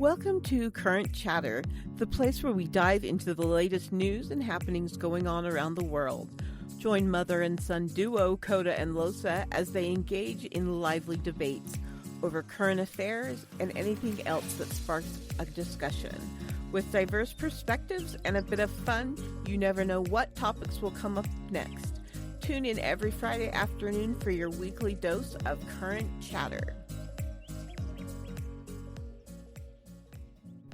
Welcome to Current Chatter, the place where we dive into the latest news and happenings going on around the world. Join mother and son duo Kota and Losa as they engage in lively debates over current affairs and anything else that sparks a discussion. With diverse perspectives and a bit of fun, you never know what topics will come up next. Tune in every Friday afternoon for your weekly dose of Current Chatter.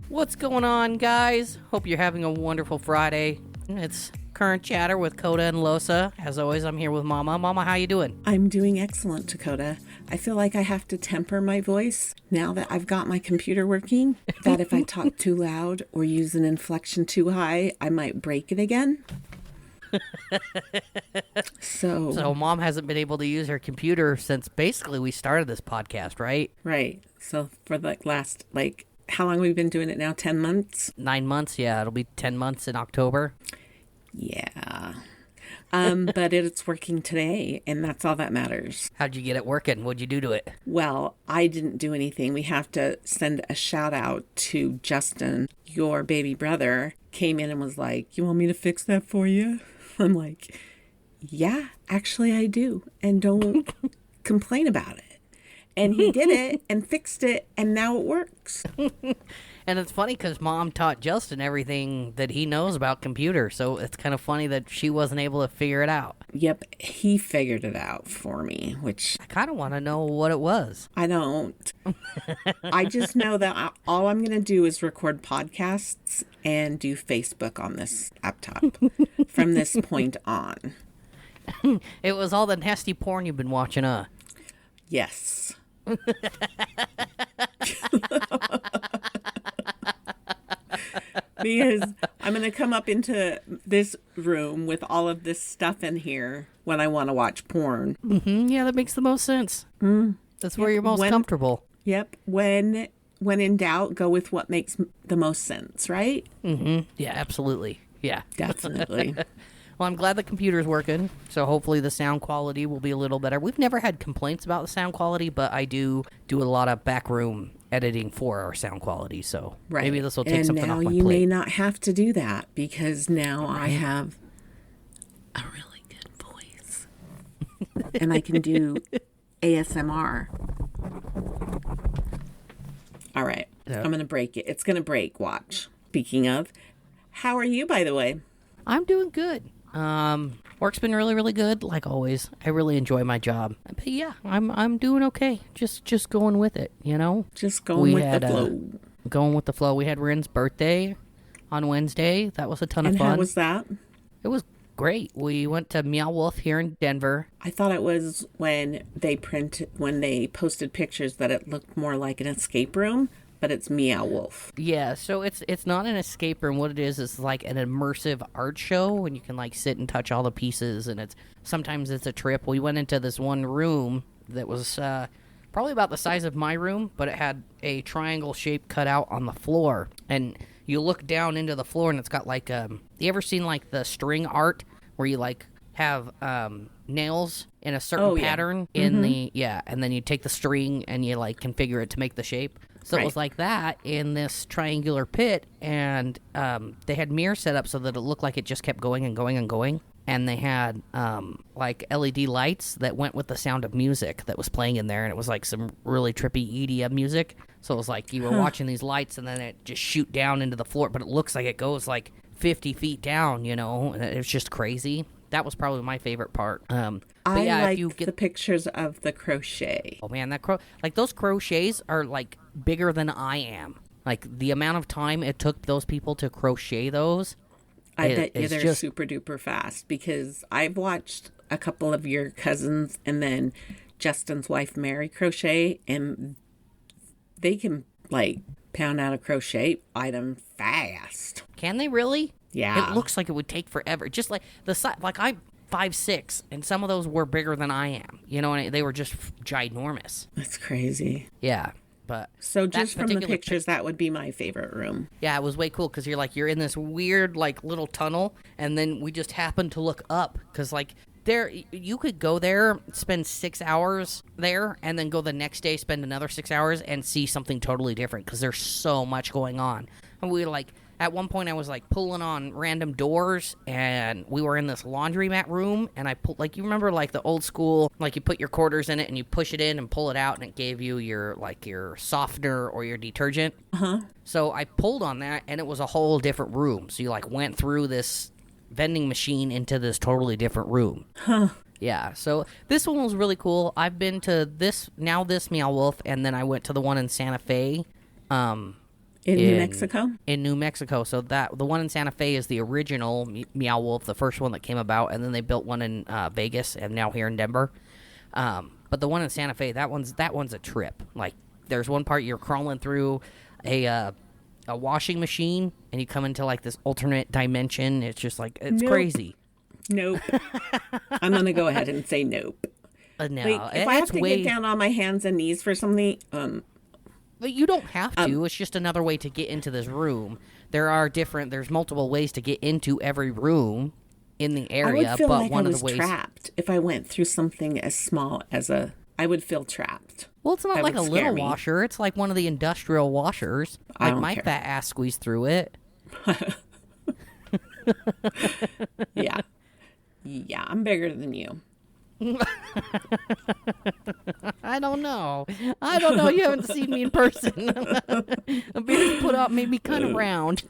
What's going on, guys? Hope you're having a wonderful Friday. It's Current Chatter with Kota and Losa. As always, I'm here with Mama. Mama, how you doing? I'm doing excellent, Dakota. I feel like I have to temper my voice now that I've got my computer working, that if I talk too loud or use an inflection too high, I might break it again. So Mom hasn't been able to use her computer since basically we started this podcast, right? Right. So for the last, how long have we been doing it now? 10 months? 9 months, yeah. It'll be 10 months in October. Yeah. But it's working today, and that's all that matters. How'd you get it working? What'd you do to it? Well, I didn't do anything. We have to send a shout out to Justin. Your baby brother came in and was like, "You want me to fix that for you?" I'm like, "Yeah, actually I do. And don't complain about it." And he did it and fixed it, and now it works. And it's funny because Mom taught Justin everything that he knows about computers, so it's kind of funny that she wasn't able to figure it out. Yep, he figured it out for me, which... I kind of want to know what it was. I don't. I just know that all I'm going to do is record podcasts and do Facebook on this laptop from this point on. It was all the nasty porn you've been watching, huh? Yes. Because I'm going to come up into this room with all of this stuff in here when I want to watch porn. Mm-hmm. Yeah, that makes the most sense. That's where you're most comfortable. Yep. When in doubt, go with what makes the most sense, right? Mm-hmm. Yeah, absolutely. Yeah. Definitely. Well, I'm glad the computer's working, so hopefully the sound quality will be a little better. We've never had complaints about the sound quality, but I do a lot of backroom editing for our sound quality, so maybe this will take something off my plate. And now you may not have to do that, because now I have a really good voice. And I can do ASMR. All right. I'm going to break it. It's going to break. Watch. Speaking of, how are you, by the way? I'm doing good. Work's been really, really good, like always. I really enjoy my job. But yeah, I'm doing okay. Just going with it, you know? Just going with the flow. Going with the flow. We had Rin's birthday on Wednesday. That was a ton of fun. And how was that? It was great. We went to Meow Wolf here in Denver. I thought it was when they posted pictures that it looked more like an escape room. But it's Meow Wolf. Yeah, so it's not an escape room. What it is like an immersive art show, and you can like sit and touch all the pieces, and sometimes it's a trip. We went into this one room that was probably about the size of my room, but it had a triangle shape cut out on the floor, and you look down into the floor, and it's got like you ever seen like the string art where you like have nails in a certain pattern in the and then you take the string and you like configure it to make the shape. So It was like that in this triangular pit, and they had mirrors set up so that it looked like it just kept going and going and going. And they had like LED lights that went with the sound of music that was playing in there, and it was like some really trippy EDM music. So it was like you were watching these lights, and then it just shoot down into the floor, but it looks like it goes like 50 feet down, you know, and it's just crazy. That was probably my favorite part. I like the pictures of the crochet. Oh man, those crochets are like bigger than I am. Like the amount of time it took those people to crochet those. I bet you they're super duper fast, because I've watched a couple of your cousins and then Justin's wife Mary crochet, and they can like pound out a crochet item fast. Can they really? Yeah. It looks like it would take forever. Just like the size, like I'm 5'6", and some of those were bigger than I am. You know, and they were just ginormous. That's crazy. Yeah, but so just from the pictures, that would be my favorite room. Yeah, it was way cool because you're in this weird like little tunnel, and then we just happened to look up because like There, you could go there, spend 6 hours there, and then go the next day, spend another 6 hours, and see something totally different because there's so much going on. And we like, at one point, I was like pulling on random doors, and we were in this laundromat room, and I pulled, like, you remember like the old school, like you put your quarters in it and you push it in and pull it out, and it gave you your like your softener or your detergent. So I pulled on that, and it was a whole different room. So you like went through this vending machine into this totally different room. Yeah, so this one was really cool. I've been to this Meow Wolf, and then I went to the one in Santa Fe. In New Mexico? In New Mexico. So the one in Santa Fe is the original Meow Wolf, the first one that came about, and then they built one in Vegas and now here in Denver. But the one in Santa Fe, that one's a trip. Like, there's one part you're crawling through a washing machine, and you come into like this alternate dimension. It's just like, it's crazy. Nope. I'm going to go ahead and say nope. No, Wait, if I have to get down on my hands and knees for something, but you don't have to. It's just another way to get into this room. There's multiple ways to get into every room in the area. I would feel but like one I of was the ways trapped if I went through something as small as I would feel trapped. Well, it's not That like a would scare little me. washer. It's like one of the industrial washers. I Like don't my care. fat ass squeezed through it. Yeah. Yeah, I'm bigger than you. I don't know. You haven't seen me in person. The beard put up made me kind of round.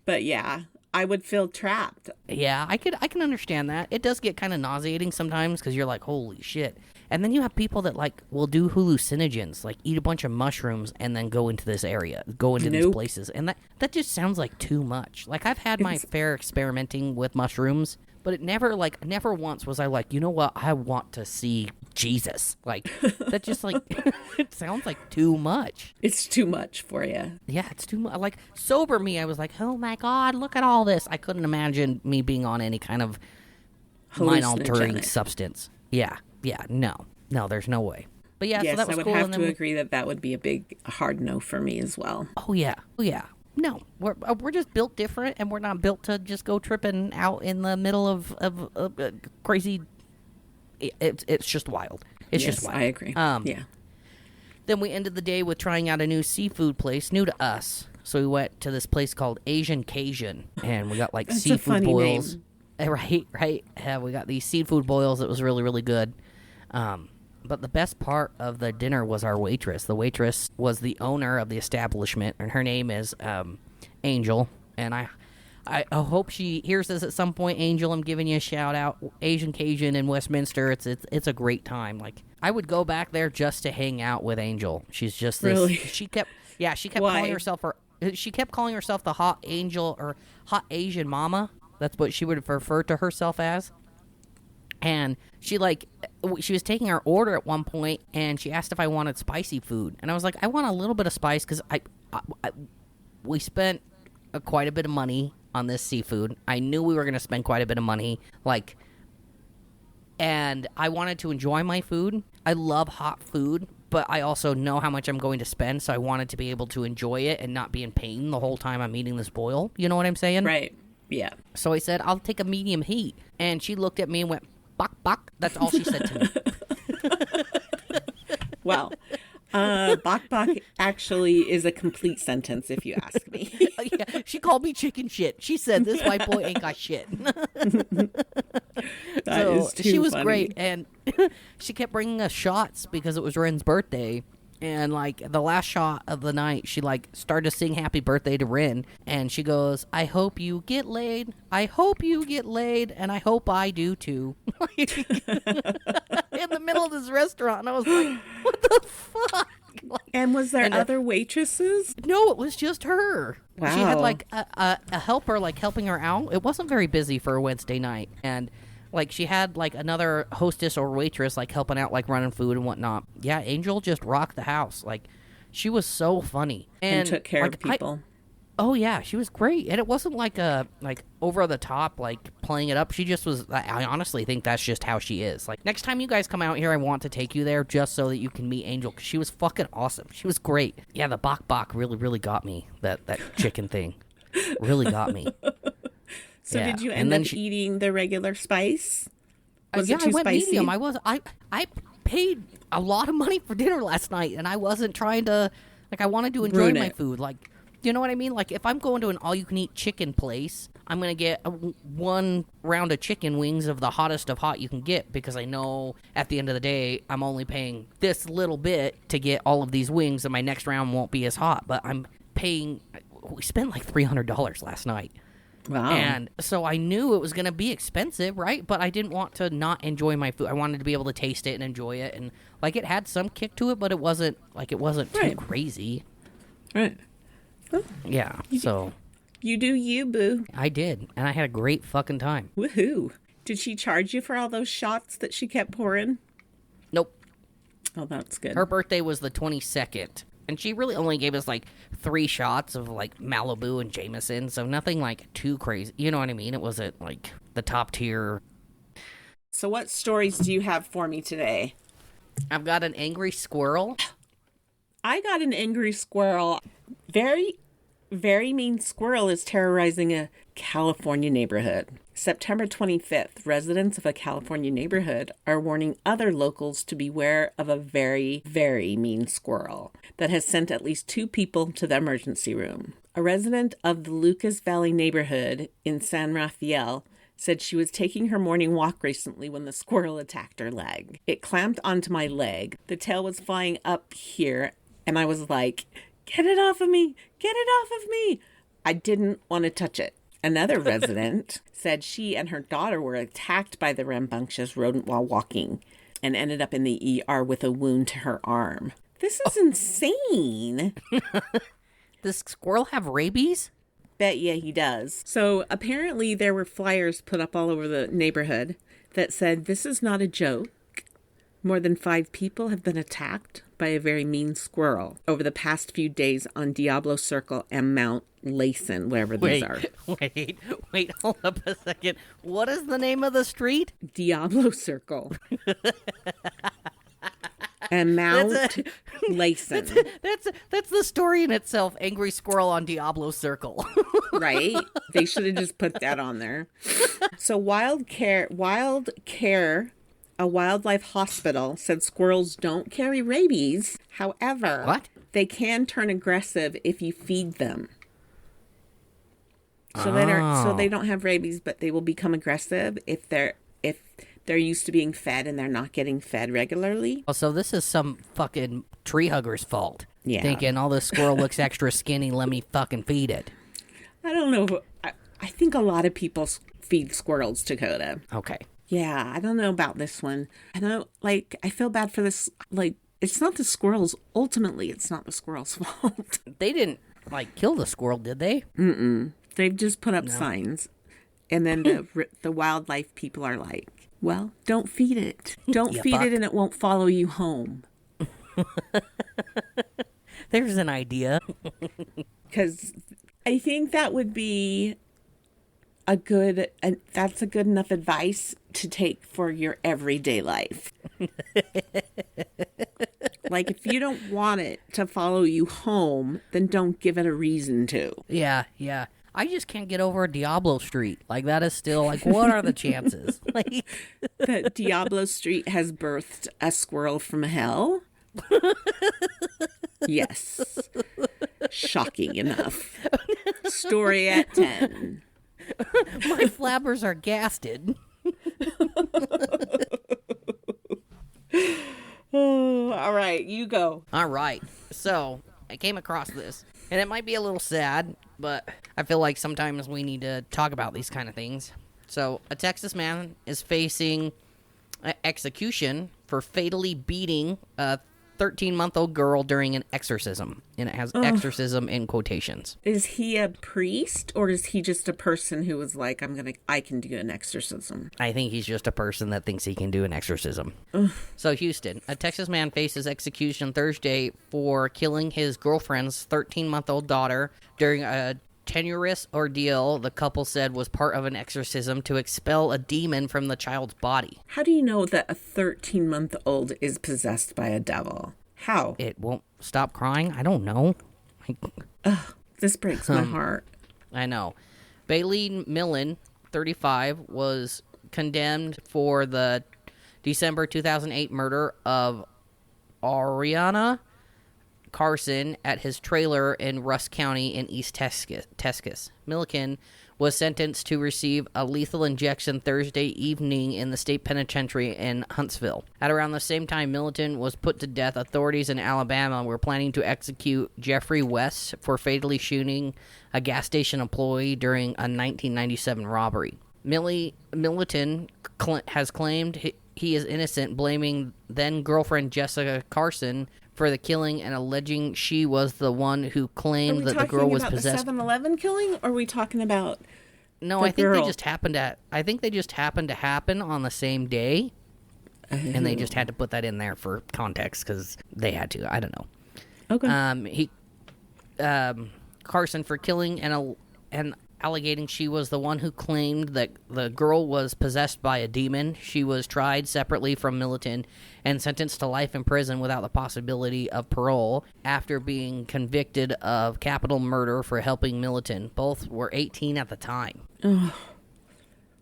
But yeah, I would feel trapped. Yeah, I can understand that. It does get kind of nauseating sometimes because you're like, holy shit. And then you have people that like will do hallucinogens, like eat a bunch of mushrooms and then go into this area, go into these places. And that just sounds like too much. Like, I've had my fair experimenting with mushrooms, but it never once was I like, you know what? I want to see Jesus. Like, that just like, it sounds like too much. It's too much for you. Yeah, it's too much. Like, sober me, I was like, oh my God, look at all this. I couldn't imagine me being on any kind of mind-altering substance. Yeah, no, there's no way. But yeah, yes, so that was I would cool. have to agree that would be a big hard no for me as well. Oh yeah. No, we're just built different, and we're not built to just go tripping out in the middle of crazy. It's just wild. It's just wild. I agree. Yeah. Then we ended the day with trying out a new seafood place, new to us. So we went to this place called Asian Cajun, and we got like That's seafood a funny boils. name. Right. We got these seafood boils. It was really, really good. But the best part of the dinner was our waitress. The waitress was the owner of the establishment, and her name is Angel. And I hope she hears this at some point. Angel, I'm giving you a shout out. Asian Cajun in Westminster. It's a great time. Like, I would go back there just to hang out with Angel. She's just this. Really? She kept Why? calling herself the hot angel or hot Asian mama. That's what she would refer to herself as. And she was taking our order at one point, and she asked if I wanted spicy food. And I was like, I want a little bit of spice because we spent quite a bit of money on this seafood. I knew we were going to spend quite a bit of money, and I wanted to enjoy my food. I love hot food, but I also know how much I'm going to spend, so I wanted to be able to enjoy it and not be in pain the whole time I'm eating this boil. You know what I'm saying? Right. Yeah. So I said, I'll take a medium heat. And she looked at me and went, bok, bok. That's all she said to me. Well, bok bok actually is a complete sentence if you ask me. Yeah, she called me chicken shit. She said, this white boy ain't got shit. That is too she was funny. great. And she kept bringing us shots because it was Ren's birthday. And, the last shot of the night, she, started to sing happy birthday to Ren. And she goes, I hope you get laid. I hope you get laid. And I hope I do, too. In the middle of this restaurant. And I was like, what the fuck? And was there other waitresses? No, it was just her. Wow. She had, a helper, helping her out. It wasn't very busy for a Wednesday night. And... she had, another hostess or waitress, helping out, running food and whatnot. Yeah, Angel just rocked the house. She was so funny. And took care of people. Oh, yeah, she was great. And it wasn't, over the top, playing it up. She just was, I honestly think that's just how she is. Next time you guys come out here, I want to take you there just so that you can meet Angel, because she was fucking awesome. She was great. Yeah, the bok bok really, really got me, that chicken thing. Really got me. So Yeah. did you And end then up eating the regular spice? Was yeah, it too I went spicy? medium. I paid a lot of money for dinner last night, and I wasn't trying to, like, I wanted to enjoy Ruin my it. food. Like, you know what I mean? Like, if I'm going to an all-you-can-eat chicken place, I'm going to get one round of chicken wings of the hottest of hot you can get, because I know at the end of the day, I'm only paying this little bit to get all of these wings, and my next round won't be as hot. But I'm paying, we spent like $300 last night. Wow. And so I knew it was going to be expensive, right? But I didn't want to not enjoy my food. I wanted to be able to taste it and enjoy it. And, like, it had some kick to it, but it wasn't too Right. crazy. Right. Yeah, so You do you, boo. I did. And I had a great fucking time. Woohoo. Did she charge you for all those shots that she kept pouring? Nope. Oh, that's good. Her birthday was the 22nd. And she really only gave us, like, 3 shots of, like, Malibu and Jameson. So nothing, like, too crazy. You know what I mean? It wasn't, like, the top tier. So what stories do you have for me today? I've got an angry squirrel. I got an angry squirrel. Very, very mean squirrel is terrorizing a California neighborhood. September 25th, residents of a California neighborhood are warning other locals to beware of a very, very mean squirrel that has sent at least 2 people to the emergency room. A resident of the Lucas Valley neighborhood in San Rafael said she was taking her morning walk recently when the squirrel attacked her leg. It clamped onto my leg. The tail was flying up here, and I was like, "Get it off of me! Get it off of me!" I didn't want to touch it. Another resident said she and her daughter were attacked by the rambunctious rodent while walking and ended up in the ER with a wound to her arm. This is insane. Does squirrel have rabies? Bet yeah, he does. So apparently there were flyers put up all over the neighborhood that said, "This is not a joke. More than 5 people have been attacked by a very mean squirrel over the past few days on Diablo Circle and Mount Layson, wherever these are." Wait, hold up a second. What is the name of the street? Diablo Circle. And Mount Layson. That's the story in itself. Angry squirrel on Diablo Circle. Right? They should have just put that on there. So Wild Care, a wildlife hospital, said squirrels don't carry rabies. However, What? they can turn aggressive if you feed them. So they don't have rabies, but they will become aggressive if they're used to being fed and they're not getting fed regularly. Oh, so this is some fucking tree hugger's fault. Yeah. Thinking, oh, this squirrel looks extra skinny, let me fucking feed it. I don't know. I think a lot of people feed squirrels, Dakota. Okay. Yeah, I don't know about this one. I feel bad for this. Like, it's not the squirrels. Ultimately, it's not the squirrel's fault. They didn't, like, kill the squirrel, did they? They've just put up signs. And then the wildlife people are like, well, don't feed it. Don't You feed fuck. it and it won't follow you home. There's an idea. Because I think that would be that's a good enough advice to take for your everyday life. Like, if you don't want it to follow you home, then don't give it a reason to. Yeah. I just can't get over Diablo Street. Like, that is still, like, what are the chances? Like, That Diablo Street has birthed a squirrel from hell. Yes. Shocking enough. Story at 10. my flabbers are gasted. Oh, all right, you go. All right. So, I came across this, and it might be a little sad, but I feel like sometimes we need to talk about these kind of things. So, a Texas man is facing execution for fatally beating a 13-month-old girl during an exorcism, and it has exorcism in quotations. Is he a priest, or is he just a person who was like, I can do an exorcism? I think he's just a person that thinks he can do an exorcism. So, Houston, a Texas man faces execution Thursday for killing his girlfriend's 13-month-old daughter during a tenuous ordeal the couple said was part of an exorcism to expel a demon from the child's body. How do you know that a 13-month-old is possessed by a devil? How? It won't stop crying? I don't know. This breaks my heart. I know. Bailey Millen, 35, was condemned for the December 2008 murder of Ariana Carson at his trailer in Rusk County in East Texas. Milliken was sentenced to receive a lethal injection Thursday evening in the state penitentiary in Huntsville. At around the same time Milliken was put to death, authorities in Alabama were planning to execute Jeffrey West for fatally shooting a gas station employee during a 1997 robbery. Milliken has claimed he is innocent, blaming then-girlfriend Jessica Carson for the killing and alleging she was the one who claimed that the girl was possessed. Are we talking about the 7-Eleven killing, or are we talking about No, I think they just happened to happen on the same day, and they just had to put that in there for context because they had to. I don't know. Okay. Carson for killing and alleging she was the one who claimed that the girl was possessed by a demon. She was tried separately from Milliken and sentenced to life in prison without the possibility of parole after being convicted of capital murder for helping Milliken. Both were 18 at the time.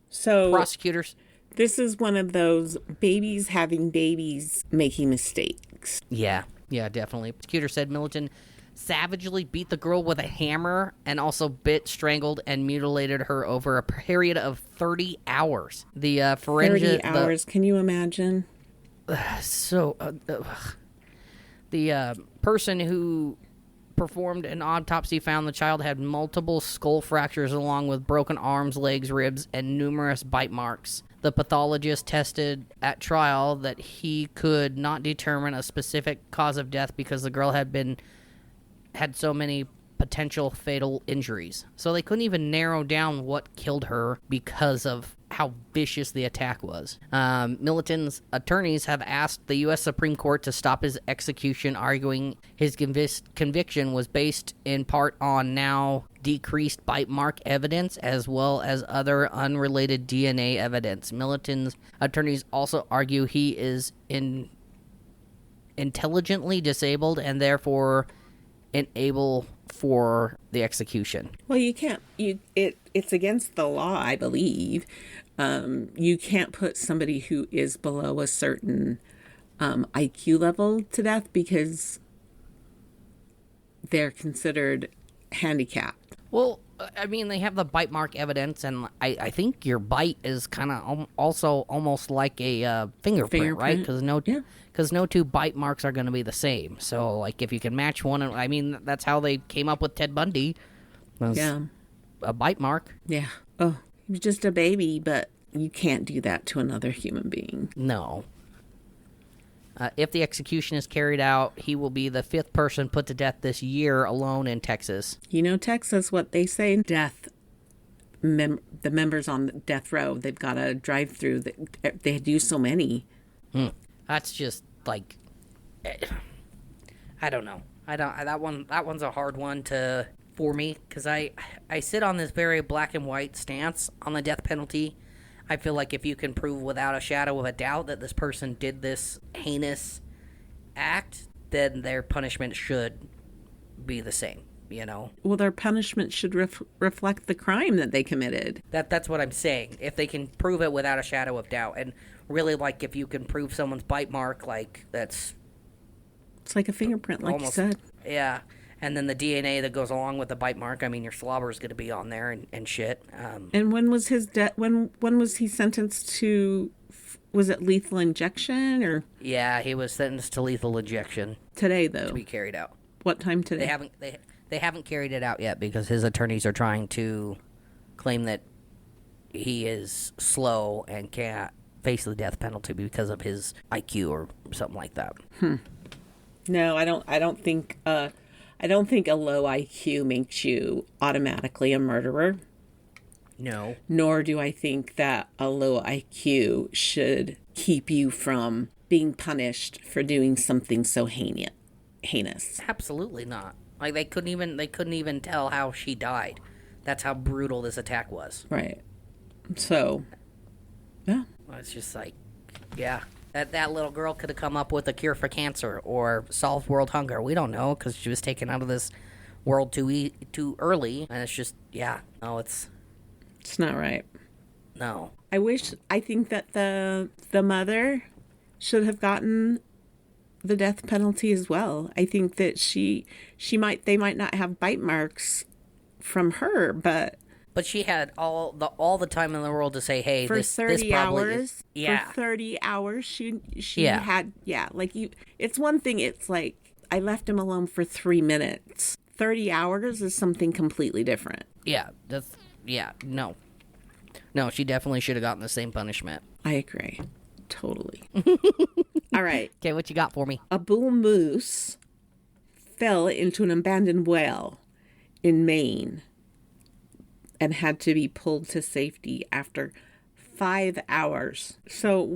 So prosecutors. This is one of those babies having babies making mistakes. Yeah, definitely. Prosecutor said Milliken savagely beat the girl with a hammer and also bit, strangled, and mutilated her over a period of 30 hours. The 30 hours, can you imagine? The person who performed an autopsy found the child had multiple skull fractures along with broken arms, legs, ribs, and numerous bite marks. The pathologist tested at trial that he could not determine a specific cause of death because the girl had so many potential fatal injuries. So they couldn't even narrow down what killed her because of how vicious the attack was. Milliken's attorneys have asked the U.S. Supreme Court to stop his execution, arguing his conviction was based in part on now decreased bite mark evidence as well as other unrelated DNA evidence. Milliken's attorneys also argue he is intelligently disabled and therefore unable for the execution. Well, you can't. It's against the law, I believe. You can't put somebody who is below a certain IQ level to death because they're considered handicapped. Well, I mean, they have the bite mark evidence, and I think your bite is kind of also almost like a fingerprint, right? Because no two bite marks are going to be the same. So, like, if you can match one, I mean, that's how they came up with Ted Bundy. Yeah. A bite mark. Yeah. Oh, he was just a baby, but you can't do that to another human being. No. If the execution is carried out, he will be the 5th person put to death this year alone in Texas. You know, Texas, what they say, death, the members on death row, they've got a drive-through. They do so many. That's just, like, I don't know. That one's a hard one for me, because I sit on this very black and white stance on the death penalty. I feel like if you can prove without a shadow of a doubt that this person did this heinous act, then their punishment should be the same, you know? Well, their punishment should reflect the crime that they committed. That's what I'm saying. If they can prove it without a shadow of doubt. And really, like, if you can prove someone's bite mark, like, it's like a fingerprint, like you said. Yeah. And then the DNA that goes along with the bite mark, I mean, your slobber is going to be on there and shit. And when was his when was he sentenced to, was it lethal injection or? Yeah, he was sentenced to lethal injection. Today, though. To be carried out. What time today? They haven't carried it out yet because his attorneys are trying to claim that he is slow and can't face the death penalty because of his IQ or something like that. No, I don't think a low IQ makes you automatically a murderer. No. Nor do I think that a low IQ should keep you from being punished for doing something so heinous. Absolutely not. Like, they couldn't even tell how she died. That's how brutal this attack was. Right. So, yeah. Well, it's just like, yeah. That little girl could have come up with a cure for cancer or solved world hunger. We don't know because she was taken out of this world too early. And it's just, yeah. No, it's not right. No. I think that the mother should have gotten the death penalty as well. I think that they might not have bite marks from her, but she had all the time in the world to say, "Hey, for this 30 probably hours, is, yeah, for 30 hours, she Yeah. had, yeah, like you. It's one thing. It's like I left him alone for 3 minutes. 30 hours is something completely different. yeah, no, she definitely should have gotten the same punishment." I agree, totally. All right, Okay, what you got for me? a bull moose fell into an abandoned well in Maine and had to be pulled to safety after 5 hours. So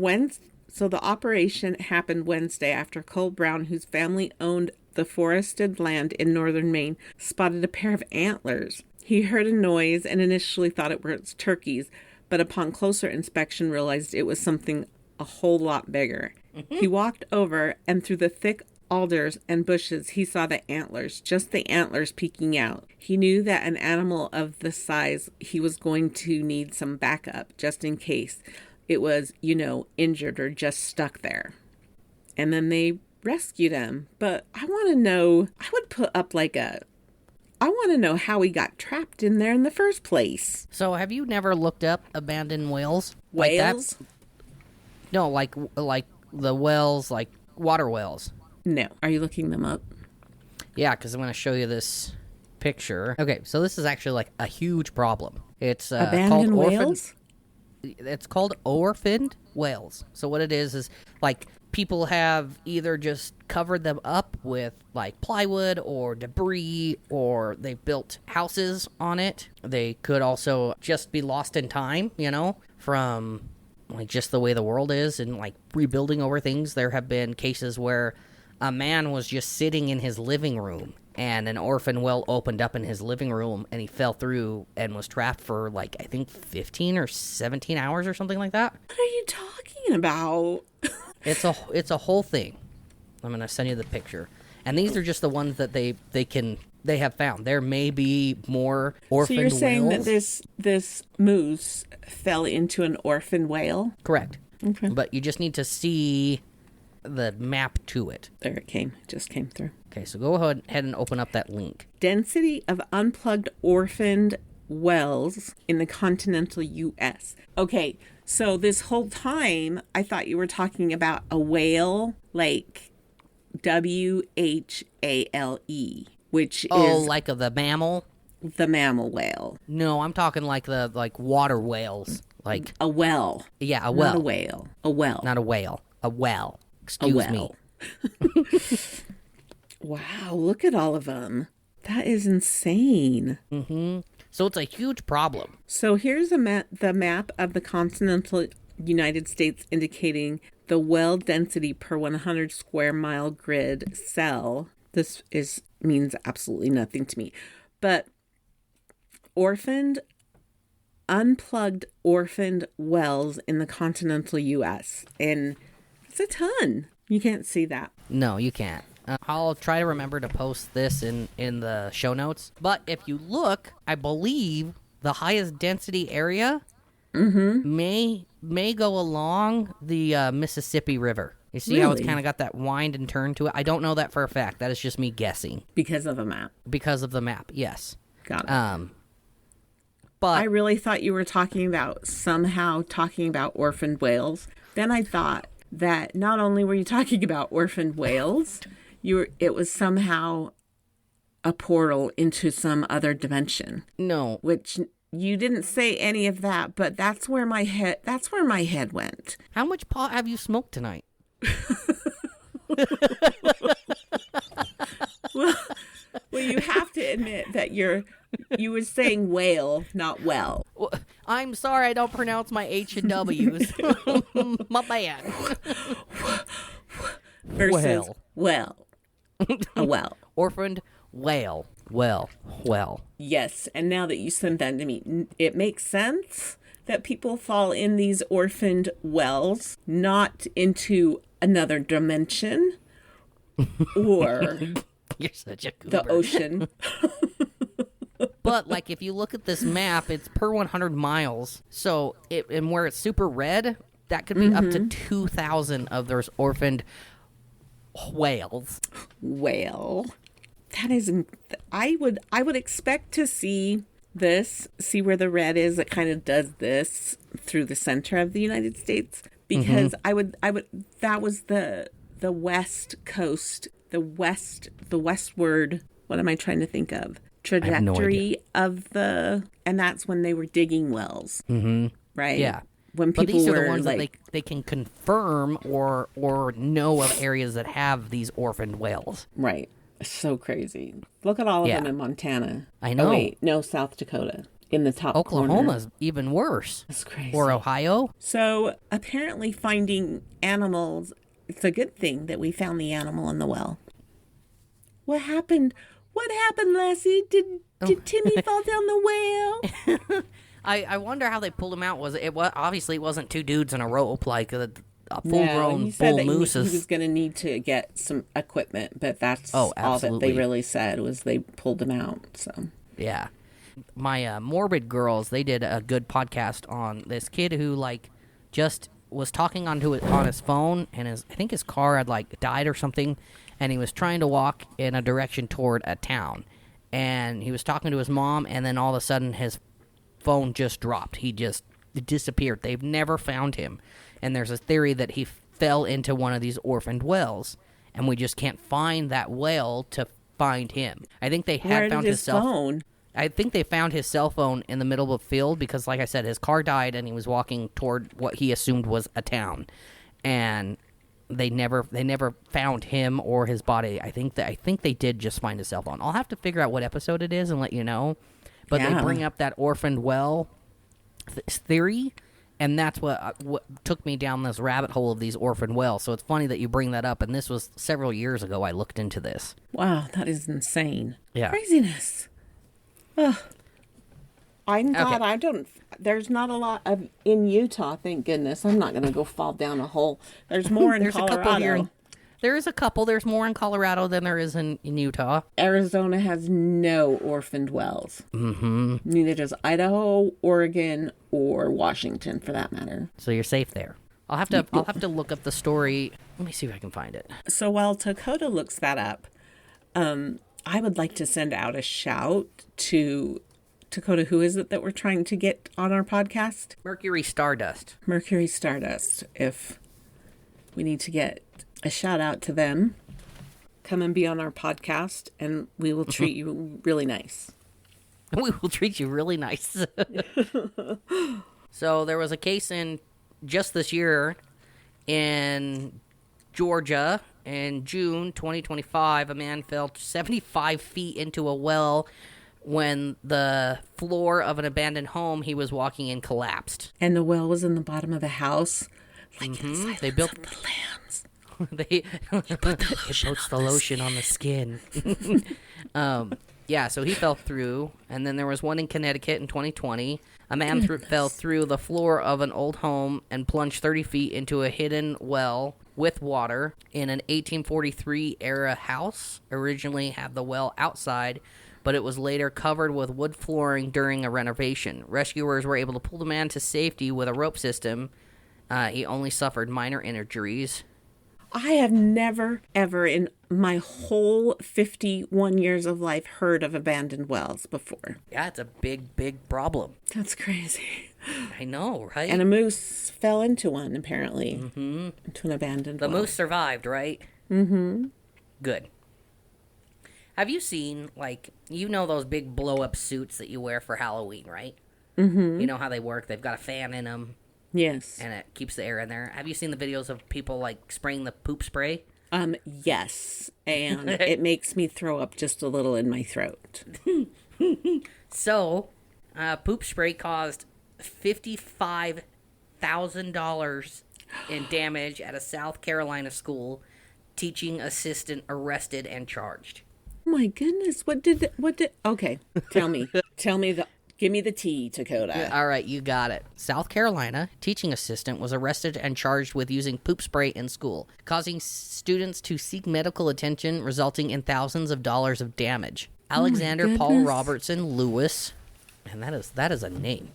the operation happened Wednesday after Cole Brown, whose family owned the forested land in northern Maine, spotted a pair of antlers. He heard a noise and initially thought it was turkeys, but upon closer inspection realized it was something a whole lot bigger. He walked over, and through the thick alders and bushes, he saw the antlers, just the antlers peeking out. He knew that an animal of this size, he was going to need some backup, just in case it was, injured or just stuck there. And then they rescued him. But I want to know, I want to know how he got trapped in there in the first place. So, have you never looked up abandoned whales? Whales? No, like the wells, like water wells. No. Are you looking them up? Yeah, because I'm going to show you this picture. Okay, so this is actually like a huge problem. It's Abandoned called whales? It's called orphaned whales. So what it is like people have either just covered them up with like plywood or debris, or they've built houses on it. They could also just be lost in time, from like just the way the world is and like rebuilding over things. There have been cases where a man was just sitting in his living room and an orphan well opened up in his living room and he fell through and was trapped for like, I think 15 or 17 hours or something like that. What are you talking about? It's a whole thing. I'm going to send you the picture. And these are just the ones that they have found. There may be more orphaned whales. So you're saying that this moose fell into an orphan whale? Correct. Okay. But you just need to see the map to it. There it came. It just came through. Okay, so go ahead and open up that link. Density of unplugged orphaned wells in the continental U.S. Okay, so this whole time I thought you were talking about a whale, like WHALE, which is like the mammal? The mammal whale. No, I'm talking like the water whales. Like a well. Yeah, a well. Not a whale. A well. Not a whale. A well. Excuse me. Wow, look at all of them. That is insane. Mm-hmm. So it's a huge problem. So here's the map of the continental United States indicating the well density per 100 square mile grid cell. This means absolutely nothing to me. But unplugged orphaned wells in the continental U.S. And it's a ton. You can't see that. No, you can't. I'll try to remember to post this in the show notes. But if you look, I believe the highest density area may go along the Mississippi River. You see how it's kind of got that wind and turn to it? I don't know that for a fact. That is just me guessing. Because of the map. Because of the map, yes. Got it. But I really thought you were talking about orphaned whales. Then I thought that not only were you talking about orphaned whales, it was somehow a portal into some other dimension. No. Which you didn't say any of that, but that's where my head went. How much pot have you smoked tonight? Well, you have to admit that you were saying whale, not well. I'm sorry I don't pronounce my H and W's. My bad. Versus well. A well. Orphaned whale. Well. Yes, and now that you sent that to me, it makes sense that people fall in these orphaned wells, not into another dimension or You're such a goober. the ocean. But, like, if you look at this map, it's per 100 miles. So, and where it's super red, that could be up to 2,000 of those orphaned whales. Well, that is, I would expect to see where the red is. It kind of does this through the center of the United States, because that was the West Coast, the westward, what am I trying to think of? Trajectory of and that's when they were digging wells, right? Yeah. When people these are were the ones like, that they can confirm or know of areas that have these orphaned whales. right. So crazy. Look at all of them in Montana. I know. Oh, wait, no, South Dakota in the top corner. Oklahoma's even worse. That's crazy. Or Ohio. So apparently finding animals, it's a good thing that we found the animal in the well. What happened? What happened, Lassie? Did Timmy fall down the well? I wonder how they pulled him out. Obviously it wasn't two dudes in a rope like a full-grown he said bull that moose. He was going to need to get some equipment, but that's all that they really said was they pulled him out. So yeah, my Morbid Girls, they did a good podcast on this kid who like just was talking on his phone, and I think his car had like died or something, and he was trying to walk in a direction toward a town, and he was talking to his mom, and then all of a sudden his phone just dropped. He just disappeared. They've never found him. And there's a theory that he fell into one of these orphaned wells, and we just can't find that well to find him. I think they had found his phone. I think they found his cell phone in the middle of a field because, like I said, his car died and he was walking toward what he assumed was a town, and they never found him or his body. I think they did just find his cell phone. I'll have to figure out what episode it is and let you know. But they bring up that orphaned well theory. And that's what took me down this rabbit hole of these orphaned wells. So it's funny that you bring that up. And this was several years ago I looked into this. Wow, that is insane. Yeah. Craziness. Ugh. I'm glad there's not a lot of in Utah, thank goodness. I'm not going to go fall down a hole. There's more in Colorado. A couple here. There is a couple. There's more in Colorado than there is in Utah. Arizona has no orphaned wells. Mm-hmm. Neither does Idaho, Oregon, or Washington, for that matter. So you're safe there. I'll have to look up the story. Let me see if I can find it. So while Dakota looks that up, I would like to send out a shout to Dakota. Who is it that we're trying to get on our podcast? Mercury Stardust. Mercury Stardust. If we need to get a shout out to them, come and be on our podcast, and we will treat you really nice. We will treat you really nice. So there was a case in just this year in Georgia in June 2025. A man fell 75 feet into a well when the floor of an abandoned home he was walking in collapsed. And the well was in the bottom of a house. Like they built the Lambs. It puts the lotion on the skin. Yeah, so he fell through, and then there was one in Connecticut in 2020. A man fell through the floor of an old home and plunged 30 feet into a hidden well with water in an 1843-era house. Originally had the well outside, but it was later covered with wood flooring during a renovation. Rescuers were able to pull the man to safety with a rope system. He only suffered minor injuries. I have never, ever in my whole 51 years of life heard of abandoned wells before. Yeah, it's a big, big problem. That's crazy. I know, right? And a moose fell into one, apparently. Mm-hmm. Into an abandoned well. The moose survived, right? Mm-hmm. Good. Have you seen, like, you know those big blow-up suits that you wear for Halloween, right? Mm-hmm. You know how they work? They've got a fan in them. Yes. And it keeps the air in there. Have you seen the videos of people, like, spraying the poop spray? Yes. And it makes me throw up just a little in my throat. So, poop spray caused $55,000 in damage at a South Carolina school. Teaching assistant arrested and charged. Oh my goodness. Okay. Tell me. Give me the tea, Dakota. All right, you got it. South Carolina teaching assistant was arrested and charged with using poop spray in school, causing students to seek medical attention, resulting in thousands of dollars of damage. Alexander Paul Robertson Lewis, and that is a name.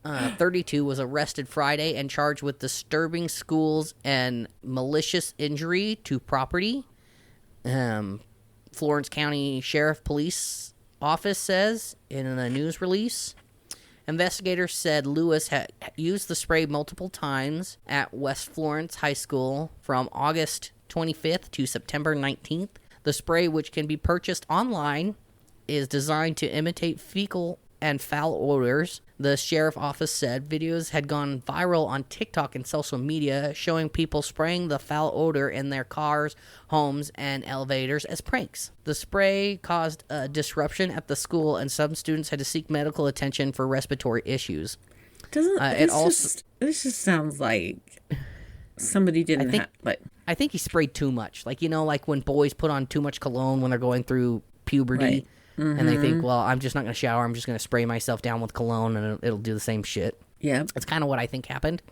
32 was arrested Friday and charged with disturbing schools and malicious injury to property. Florence County Sheriff Police Office says in a news release. Investigators said Lewis had used the spray multiple times at West Florence High School from August 25th to September 19th. The spray, which can be purchased online, is designed to imitate fecal and foul odors. The sheriff office said videos had gone viral on TikTok and social media showing people spraying the foul odor in their cars, homes, and elevators as pranks. The spray caused a disruption at the school, and some students had to seek medical attention for respiratory issues. This just sounds like somebody didn't I think he sprayed too much. Like, like when boys put on too much cologne when they're going through puberty. Right. Mm-hmm. And they think, well, I'm just not going to shower. I'm just going to spray myself down with cologne, and it'll do the same shit. Yeah. That's kind of what I think happened.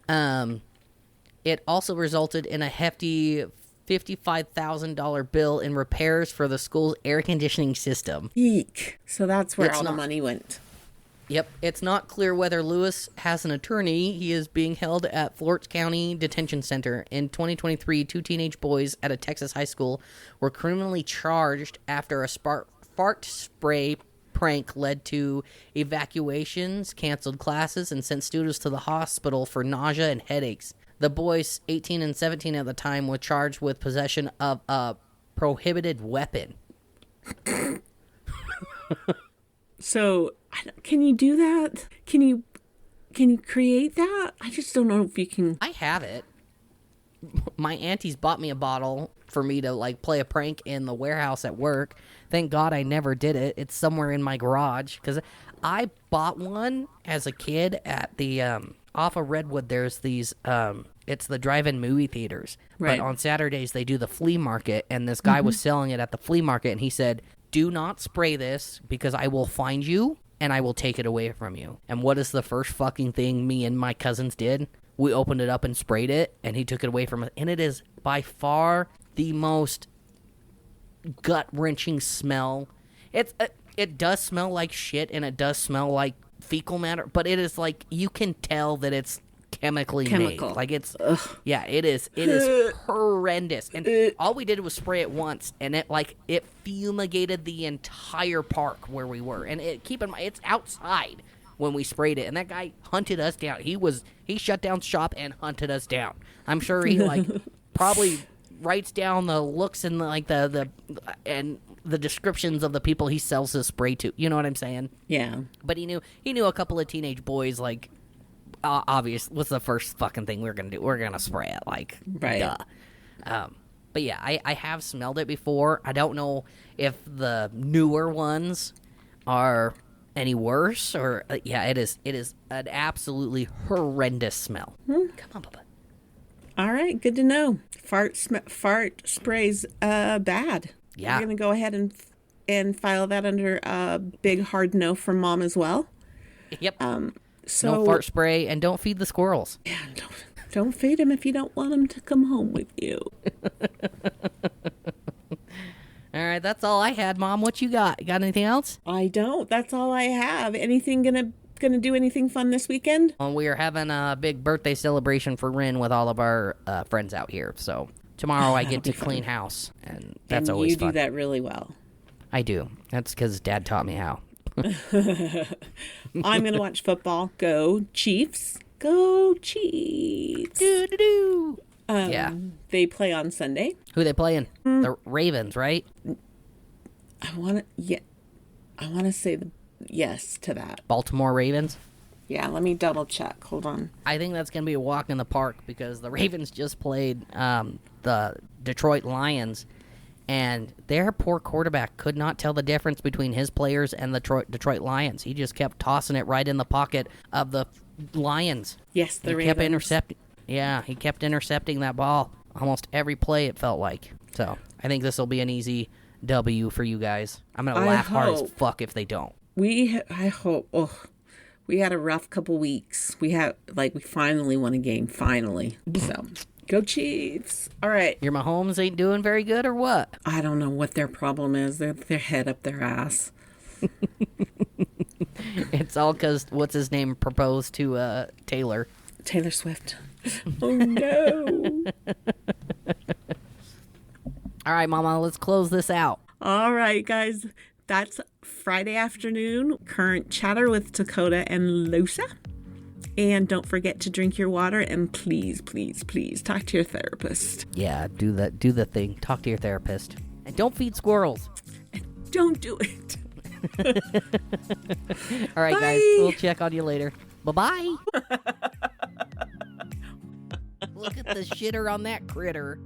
It also resulted in a hefty $55,000 bill in repairs for the school's air conditioning system. Eek. So that's where all the money went. Yep. It's not clear whether Lewis has an attorney. He is being held at Florence County Detention Center. In 2023, 2 teenage boys at a Texas high school were criminally charged after a fart spray prank led to evacuations, canceled classes, and sent students to the hospital for nausea and headaches. The boys, 18 and 17 at the time, were charged with possession of a prohibited weapon. So, can you do that? Can you create that? I just don't know if you can. I have it. My aunties bought me a bottle for me to play a prank in the warehouse at work. Thank God I never did it. It's somewhere in my garage because I bought one as a kid at the off of Redwood. There's these it's the drive-in movie theaters. Right. But on Saturdays they do the flea market, and this guy was selling it at the flea market, and he said, "Do not spray this because I will find you and I will take it away from you." And what is the first fucking thing me and my cousins did? We opened it up and sprayed it, and he took it away from us. And it is by far the most gut-wrenching smell. It does smell like shit, and it does smell like fecal matter, but it is like, you can tell that it's chemically made. Like it's, yeah, it is horrendous. And all we did was spray it once, and it fumigated the entire park where we were. And keep in mind, it's outside when we sprayed it, and that guy hunted us down. He shut down shop and hunted us down. I'm sure he probably writes down the looks and and the descriptions of the people he sells his spray to. You know what I'm saying? Yeah. But he knew a couple of teenage boys, obvious, what's the first fucking thing we're gonna do? We're gonna spray it, right. Duh. But yeah, I have smelled it before. I don't know if the newer ones are any worse, or yeah, it is an absolutely horrendous smell. Come on, Bubba. All right, good to know. Fart sprays bad. Yeah. We're gonna go ahead and file that under a big hard no from Mom as well. Yep. So no fart spray, and don't feed the squirrels. Yeah, don't feed them if you don't want them to come home with you. All right, that's all I had, Mom. What you got? You got anything else? I don't. That's all I have. Anything gonna do anything fun this weekend? We are having a big birthday celebration for Rin with all of our friends out here. So tomorrow I get to clean house, and that's always fun. You do that really well. I do. That's because Dad taught me how. I'm gonna watch football. Go Chiefs! Go Chiefs! Do. Yeah. They play on Sunday. Who they playing? The Ravens, right? I want to say yes to that. Baltimore Ravens? Yeah, let me double check. Hold on. I think that's going to be a walk in the park because the Ravens just played the Detroit Lions, and their poor quarterback could not tell the difference between his players and the Detroit Lions. He just kept tossing it right in the pocket of the Lions. Yes, the Ravens. Kept intercepting. Yeah, he kept intercepting that ball almost every play, it felt like. So I think this will be an easy W for you guys. I'm going to laugh hard as fuck if they don't. I hope. Oh, we had a rough couple weeks. We finally won a game, finally. So Go Chiefs. All right. Your Mahomes ain't doing very good or what? I don't know what their problem is. They're their head up their ass. It's all because what's his name proposed to Taylor. Taylor Swift. Oh, no. All right, Mama, let's close this out. All right, guys. That's Friday afternoon. Current chatter with Kota and Losa. And don't forget to drink your water. And please, please, please talk to your therapist. Yeah, do the thing. Talk to your therapist. And don't feed squirrels. Don't do it. All right, Bye. guys. We'll check on you later. Bye-bye. Look at the shitter on that critter.